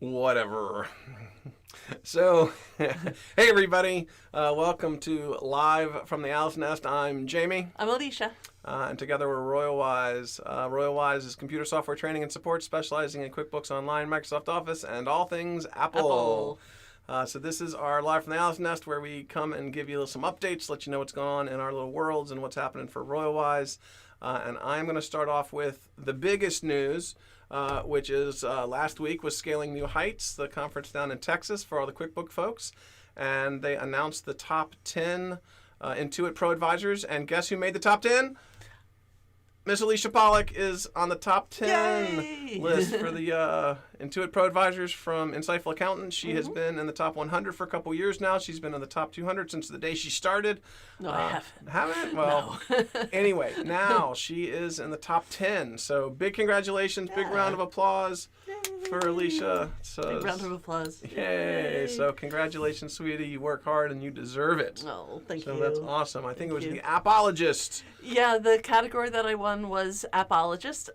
Whatever. So, hey everybody, welcome to Live from the Owl's Nest. I'm Jamie. I'm Alicia. And together we're Royalwise. Royalwise is computer software training and support, specializing in QuickBooks Online, Microsoft Office, and all things Apple. So this is our Live from the Owl's Nest, where we come and give you some updates, let you know what's going on in our little worlds and what's happening for Royalwise. And I'm going to start off with the biggest news, which is last week was Scaling New Heights, the conference down in Texas for all the QuickBook folks. And they announced the top 10 Intuit Pro advisors. And guess who made the top 10? Miss Alicia Pollock is on the top 10 Yay! list for the Intuit Pro Advisors from Insightful Accountant. She has been in the top 100 for a couple years now. She's been in the top 200 since the day she started. No, I haven't. Haven't? Well, No. Anyway, now she is in the top 10. So big congratulations, big round of applause for Alicia. So, Big round of applause. Yay. So congratulations, sweetie. You work hard and you deserve it. Oh, thank you. So that's awesome. I think it was you. the Appologist. Yeah, the category that I won was Appologist,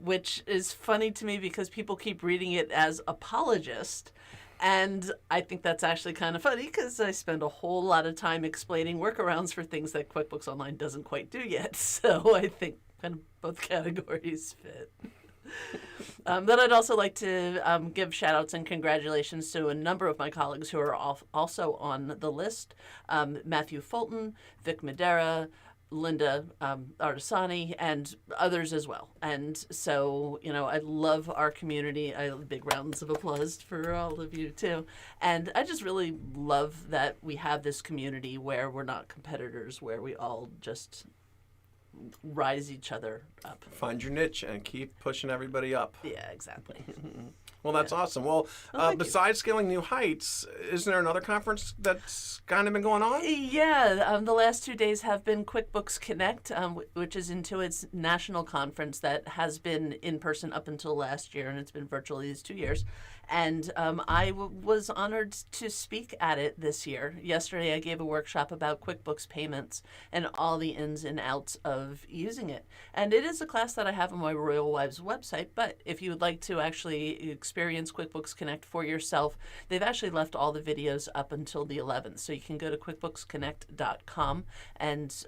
which is funny to me because people keep reading it as Apologist. And I think that's actually kind of funny because I spend a whole lot of time explaining workarounds for things that QuickBooks Online doesn't quite do yet. So I think kind of both categories fit. Then I'd also like to give shout outs and congratulations to a number of my colleagues who are also on the list. Matthew Fulton, Vic Madera, Linda Artisani, and others as well. And so, you know, I love our community. I love big rounds of applause for all of you too. And I just really love that we have this community where we're not competitors, where we all just rise each other up. Find your niche and keep pushing everybody up. Yeah, exactly. Well, that's awesome. Well, besides Scaling New Heights, isn't there another conference that's kind of been going on? Yeah, the last 2 days have been QuickBooks Connect, which is Intuit's national conference that has been in person up until last year, and it's been virtual these 2 years. And I was honored to speak at it this year. Yesterday, I gave a workshop about QuickBooks payments and all the ins and outs of using it. And it is a class that I have on my Royalwise website, but if you would like to actually experience QuickBooks Connect for yourself, they've actually left all the videos up until the 11th. So you can go to quickbooksconnect.com and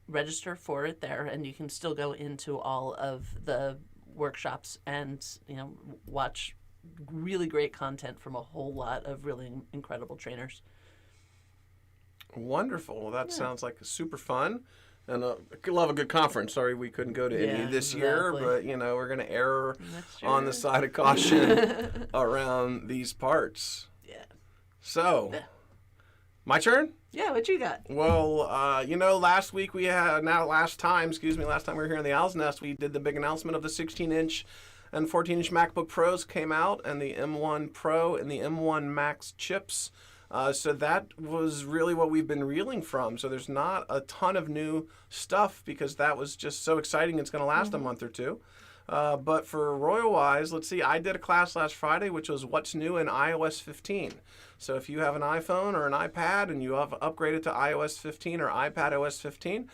register for it there, and you can still go into all of the workshops and, you know, watch really great content from a whole lot of really incredible trainers. Wonderful. Well, that sounds like super fun. And I love a good conference. Sorry we couldn't go to any this year, but, you know, we're going to err on the side of caution around these parts. Yeah. So, my turn? Yeah, what you got? Well, you know, last time we were here in the Owl's Nest, we did the big announcement of the 16-inch and 14-inch MacBook Pros came out, and the M1 Pro and the M1 Max chips. So that was really what we've been reeling from. So there's not a ton of new stuff because that was just so exciting. It's going to last a month or two. But for Royalwise, let's see, I did a class last Friday, which was what's new in iOS 15. So if you have an iPhone or an iPad and you have upgraded to iOS 15 or iPadOS 15,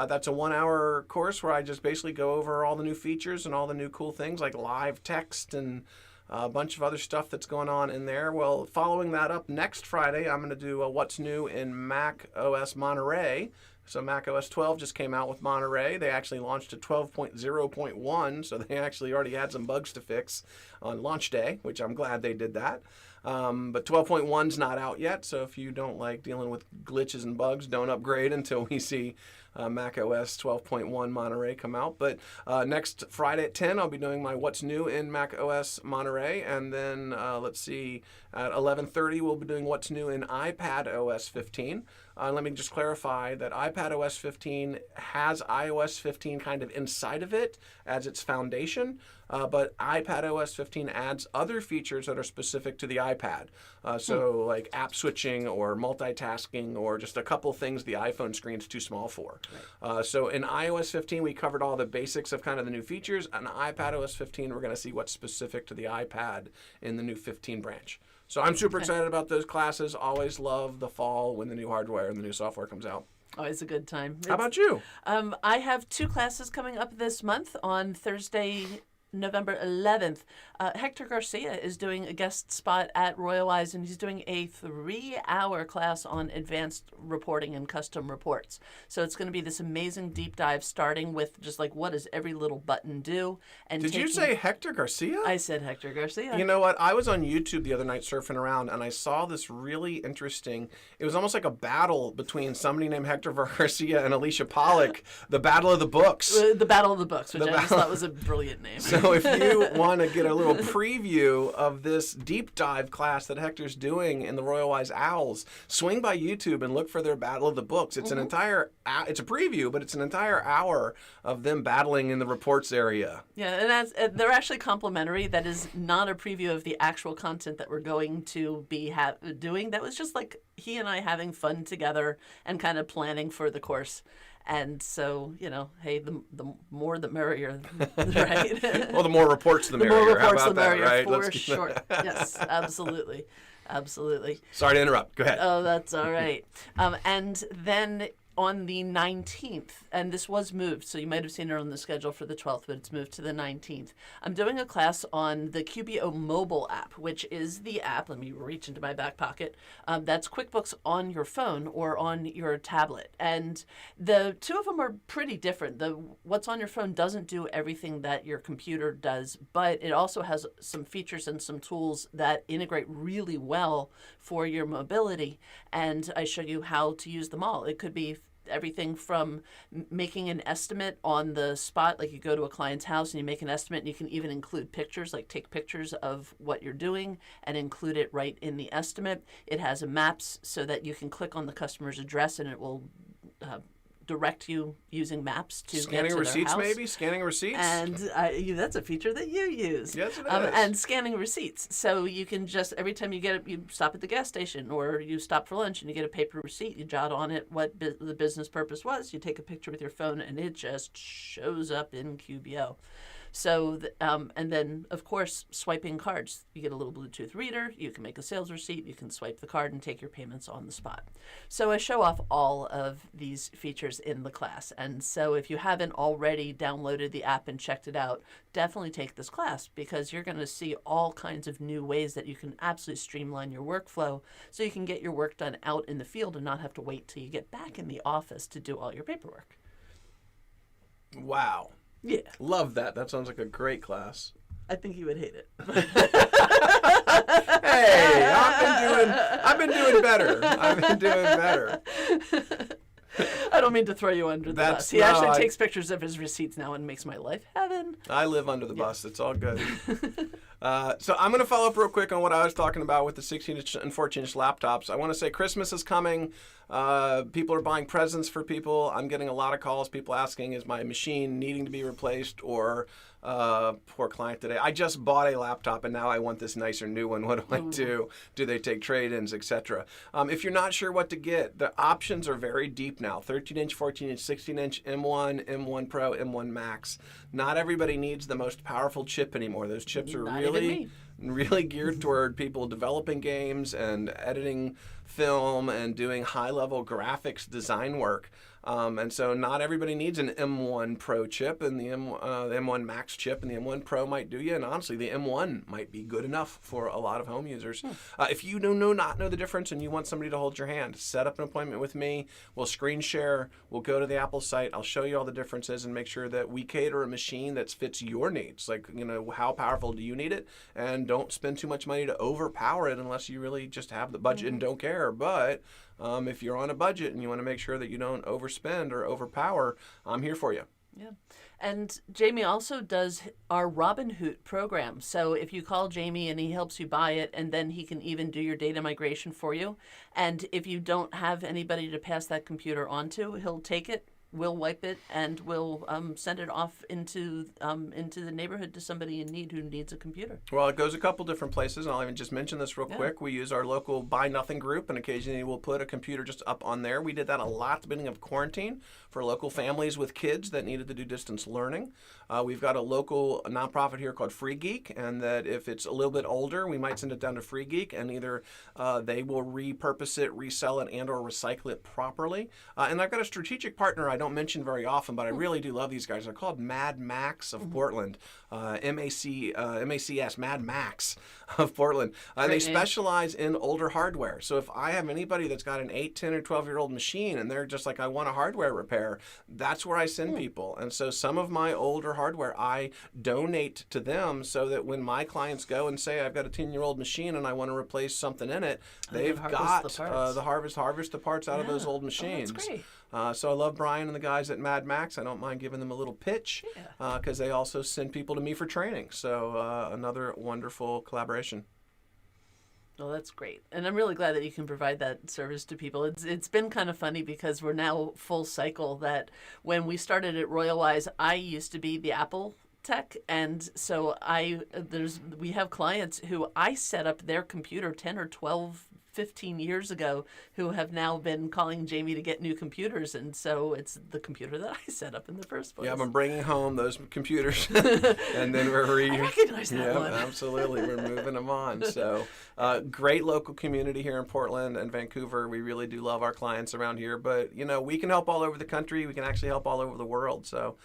that's a 1-hour course where I just basically go over all the new features and all the new cool things like live text and a bunch of other stuff that's going on in there. Well, following that up next Friday, I'm going to do a what's new in Mac OS Monterey. So Mac OS 12 just came out with Monterey. They actually launched to 12.0.1, so they actually already had some bugs to fix on launch day, which I'm glad they did that. But 12.1's not out yet, so if you don't like dealing with glitches and bugs, don't upgrade until we see Mac OS 12.1 Monterey come out. But next Friday at 10, I'll be doing my What's New in Mac OS Monterey. And then, let's see, at 11:30, we'll be doing What's New in iPad OS 15. Let me just clarify that iPad OS 15 has iOS 15 kind of inside of it as its foundation, but iPad OS 15 adds other features that are specific to the iPad. So like app switching or multitasking or just a couple things the iPhone screen's too small for. Right. So in iOS 15, we covered all the basics of kind of the new features. On iPad OS 15, we're going to see what's specific to the iPad in the new 15 branch. So I'm super excited about those classes. Always love the fall when the new hardware and the new software comes out. Always a good time. How about you? I have 2 classes coming up this month. On Thursday November 11th, Hector Garcia is doing a guest spot at Royalwise, and he's doing a 3-hour class on advanced reporting and custom reports. So it's going to be this amazing deep dive, starting with just like, what does every little button do? And Did you say Hector Garcia? I said Hector Garcia. You know what? I was on YouTube the other night surfing around, and I saw this really interesting. It was almost like a battle between somebody named Hector Garcia and Alicia Pollock, the Battle of the Books. The Battle of the Books, which I just thought was a brilliant name. So if you want to get a little preview of this deep dive class that Hector's doing in the Royalwise Owls, swing by YouTube and look for their Battle of the Books. It's an entire, it's a preview, but it's an entire hour of them battling in the reports area. Yeah, and they're actually complimentary. That is not a preview of the actual content that we're going to be doing. That was just like he and I having fun together and kind of planning for the course. And so, hey, the more the merrier, right? Well, the more reports, the merrier. The more reports, How about the merrier, that, right? for sure. Yes, absolutely. Absolutely. Sorry to interrupt. Go ahead. Oh, that's all right. And then on the 19th, and this was moved, so you might have seen it on the schedule for the 12th, but it's moved to the 19th. I'm doing a class on the QBO mobile app, which is the app, let me reach into my back pocket, that's QuickBooks on your phone or on your tablet. And the two of them are pretty different. What's on your phone doesn't do everything that your computer does, but it also has some features and some tools that integrate really well for your mobility. And I show you how to use them all. It could be everything from making an estimate on the spot, like you go to a client's house and you make an estimate, and you can even include pictures, like take pictures of what you're doing and include it right in the estimate. It has maps so that you can click on the customer's address and it will direct you using maps to scanning get to receipts, their house. maybe scanning receipts. And that's a feature that you use. Yes, it is. And scanning receipts, so you can just every time you stop at the gas station or you stop for lunch and you get a paper receipt, you jot on it what the business purpose was. You take a picture with your phone, and it just shows up in QBO. So, and then, of course, swiping cards. You get a little Bluetooth reader. You can make a sales receipt. You can swipe the card and take your payments on the spot. So I show off all of these features in the class. And so if you haven't already downloaded the app and checked it out, definitely take this class, because you're going to see all kinds of new ways that you can absolutely streamline your workflow so you can get your work done out in the field and not have to wait till you get back in the office to do all your paperwork. Wow. Yeah. Love that. That sounds like a great class. I think you would hate it. Hey, I've been doing better. I've been doing better. I don't mean to throw you under the bus. He actually takes pictures of his receipts now and makes my life heaven. I live under the bus. It's all good. So I'm going to follow up real quick on what I was talking about with the 16-inch and 14-inch laptops. I want to say Christmas is coming. People are buying presents for people. I'm getting a lot of calls, people asking, is my machine needing to be replaced, or poor client today, I just bought a laptop and now I want this nicer new one. What do I do? Do they take trade-ins, etc.? If you're not sure what to get, the options are very deep now. 13-inch, 14-inch, 16-inch, M1, M1 Pro, M1 Max. Not everybody needs the most powerful chip anymore. Those chips are really geared toward people developing games and editing film and doing high-level graphics design work. And so not everybody needs an M1 Pro chip, and the M1 Max chip and the M1 Pro might do you. And honestly, the M1 might be good enough for a lot of home users. If you do not know the difference and you want somebody to hold your hand, set up an appointment with me. We'll screen share. We'll go to the Apple site. I'll show you all the differences and make sure that we cater a machine that fits your needs. Like, how powerful do you need it? And don't spend too much money to overpower it unless you really just have the budget and don't care. But if you're on a budget and you want to make sure that you don't overspend or overpower, I'm here for you. Yeah. And Jamie also does our Robinhood program. So if you call Jamie and he helps you buy it, and then he can even do your data migration for you. And if you don't have anybody to pass that computer on to, he'll take it, we'll wipe it, and we'll send it off into the neighborhood to somebody in need who needs a computer. Well, it goes a couple different places, and I'll even just mention this real quick. We use our local Buy Nothing group, and occasionally we'll put a computer just up on there. We did that a lot at the beginning of quarantine for local families with kids that needed to do distance learning. We've got a local nonprofit here called Free Geek, and that if it's a little bit older, we might send it down to Free Geek, and either they will repurpose it, resell it, and or recycle it properly. And I've got a strategic partner I I don't mention very often, but I really do love these guys. They're called Mad Max of Portland, MACS, Mad Max of Portland. They specialize in older hardware. So if I have anybody that's got an 8, 10, or 12-year-old machine and they're just like, I want a hardware repair, that's where I send people. And so some of my older hardware I donate to them so that when my clients go and say, I've got a 10-year-old machine and I want to replace something in it, they've got the harvest the parts out of those old machines. That's great. So I love Brian and the guys at Mad Max. I don't mind giving them a little pitch because they also send people to me for training. So another wonderful collaboration. Well, that's great. And I'm really glad that you can provide that service to people. It's been kind of funny because we're now full cycle that when we started at Royalwise, I used to be the Apple tech, and so we have clients who I set up their computer 10 or 12 15 years ago who have now been calling Jamie to get new computers, and so it's the computer that I set up in the first place. Yeah, I'm bringing home those computers, and then I recognize that one. Absolutely, we're moving them on. So, great local community here in Portland and Vancouver. We really do love our clients around here, but we can help all over the country. We can actually help all over the world. So.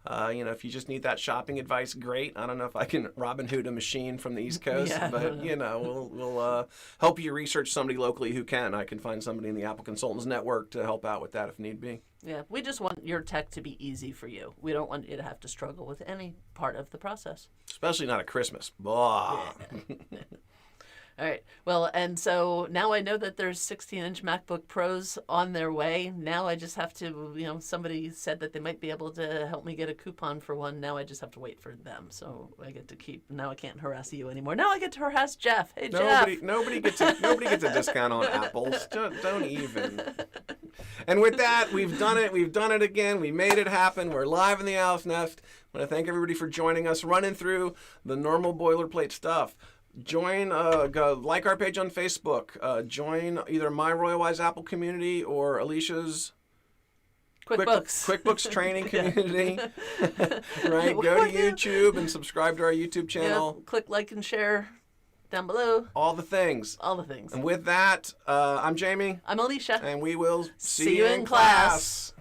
If you just need that shopping advice, great. I don't know if I can Robin Hood a machine from the East Coast, but we'll help you research somebody locally who can. I can find somebody in the Apple Consultants Network to help out with that if need be. Yeah, we just want your tech to be easy for you. We don't want you to have to struggle with any part of the process. Especially not at Christmas. Blah. Yeah. All right. Well, and so now I know that there's 16-inch MacBook Pros on their way. Now I just have to, somebody said that they might be able to help me get a coupon for one. Now I just have to wait for them. So I get to now I can't harass you anymore. Now I get to harass Jeff. Hey, Jeff. Nobody gets a discount on apples. Don't even. And with that, we've done it. We've done it again. We made it happen. We're live in the Owl's Nest. I want to thank everybody for joining us, running through the normal boilerplate stuff. Join, go like our page on Facebook. Join either my Royalwise Apple community or Alicia's QuickBooks training community. Right? Go to YouTube and subscribe to our YouTube channel. Yep. Click like and share down below. All the things. All the things. And with that, I'm Jamie. I'm Alicia. And we will see you in class.